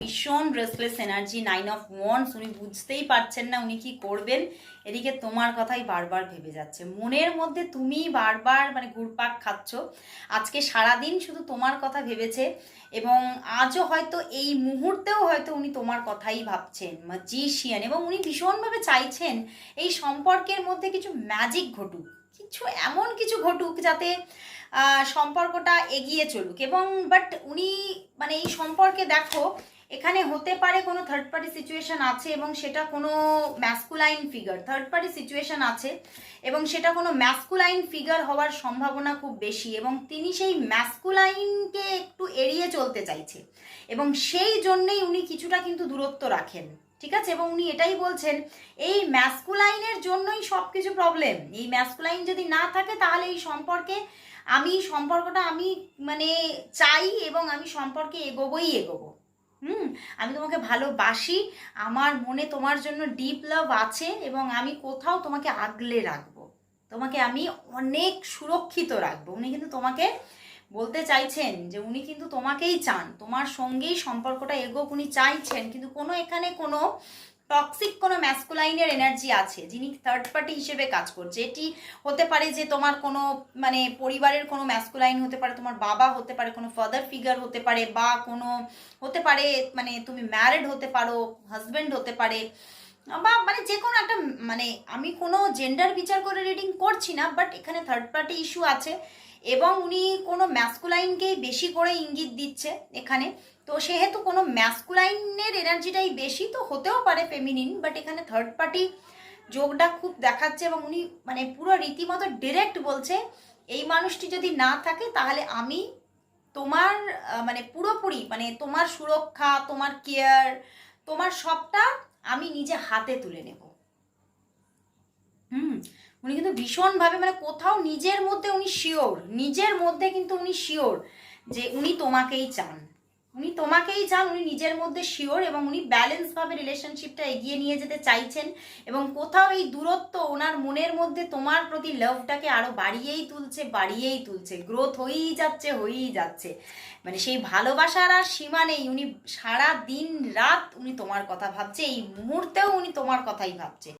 ভীষণ restless energy, 9 of wands. উনি বুঝতেই পারছেন না উনি কি করবেন। এদিকে তোমার কথাই বারবার ভেবে যাচ্ছে, মনের মধ্যে তুমি বারবার মানে ঘুরপাক খাচ্ছ। আজকে সারাদিন শুধু তোমার কথা ভেবেছে এবং আজও হয়তো এই মুহূর্তেও হয়তো উনি তোমার কথাই ভাবছেন, ম্যাজিশিয়ান। এবং উনি ভীষণভাবে চাইছেন এই সম্পর্কের মধ্যে কিছু ম্যাজিক ঘটুক, কিছু এমন কিছু ঘটুক যাতে সম্পর্কটা এগিয়ে চলুক। এবং বাট উনি মানে এই সম্পর্কে দেখো এখানে হতে পারে কোনো থার্ড পার্টি সিচুয়েশন আছে এবং সেটা কোনো masculine figure, third party situation আছে এবং সেটা কোনো ম্যাসকুলাইন ফিগার হওয়ার সম্ভাবনা খুব বেশি এবং তিনি সেই ম্যাসকুলাইনকে একটু এড়িয়ে চলতে চাইছে এবং সেই জন্যেই উনি কিছুটা কিন্তু দূরত্ব রাখেন, ঠিক আছে। এবং উনি এটাই বলছেন এই ম্যাসকুলাইনের জন্যই সব কিছু প্রবলেম। এই ম্যাসকুলাইন যদি না থাকে তাহলে এই সম্পর্কে সম্পর্কটা আমি মানে চাই এবং আমি সম্পর্কে এগোবো। আমি তোমাকে ভালোবাসি, আমার মনে তোমার জন্য ডিপ লাভ আছে এবং আমি কোথাও তোমাকে আগলে রাখবো, তোমাকে আমি অনেক সুরক্ষিত রাখবো। উনি কিন্তু তোমাকে বলতে চাইছেন যে উনি কিন্তু তোমাকেই চান, তোমার সঙ্গেই সম্পর্কটা এগোক উনি চাইছেন, কিন্তু কোনো এখানে কোনো টক্সিক কোনো ম্যাসকুলাইনের এনার্জি আছে যিনি থার্ড পার্টি হিসেবে কাজ করছে। এটি হতে পারে যে তোমার কোনো মানে পরিবারের কোনো ম্যাসকুলাইন হতে পারে, তোমার বাবা হতে পারে, কোনো ফাদার ফিগার হতে পারে, বা কোনো হতে পারে মানে তুমি ম্যারিড হতে পারো, হাজব্যান্ড হতে পারে, বা মানে যে কোনো একটা মানে আমি কোনো জেন্ডার বিচার করে রিডিং করছি না, বাট এখানে থার্ড পার্টি ইস্যু আছে এবং উনি কোনো ম্যাসকুলাইনকেই বেশি করে ইঙ্গিত দিচ্ছে এখানে। তো সেহেতু কোনো ম্যাসকুলাইনের এনার্জিটাই বেশি, তো হতেও পারে ফেমিনিন, বাট এখানে থার্ড পার্টি যোগটা খুব দেখাচ্ছে এবং উনি মানে পুরো রীতিমতো ডিরেক্ট বলছে এই মানুষটি যদি না থাকে তাহলে আমি তোমার মানে পুরোপুরি মানে তোমার সুরক্ষা, তোমার কেয়ার, তোমার সবটা আমি নিজে হাতে তুলে নেব। উনি কিন্তু ভীষণভাবে মানে কোথাও নিজের মধ্যে উনি শিওর, নিজের মধ্যে কিন্তু উনি শিওর যে উনি তোমাকেই চান, উনি তোমাকেই চান, উনি নিজের মধ্যে শিওর এবং উনি ব্যালেন্সভাবে রিলেশনশিপটা এগিয়ে নিয়ে যেতে চাইছেন এবং কোথাও এই দূরত্ব ওনার মনের মধ্যে তোমার প্রতি লাভটাকে আরও বাড়িয়েই তুলছে, গ্রোথ হয়েই যাচ্ছে। মানে সেই ভালোবাসার আর সীমা নেই, উনি সারা দিন রাত উনি তোমার কথা ভাবছে, এই মুহূর্তেও উনি তোমার কথাই ভাবছে।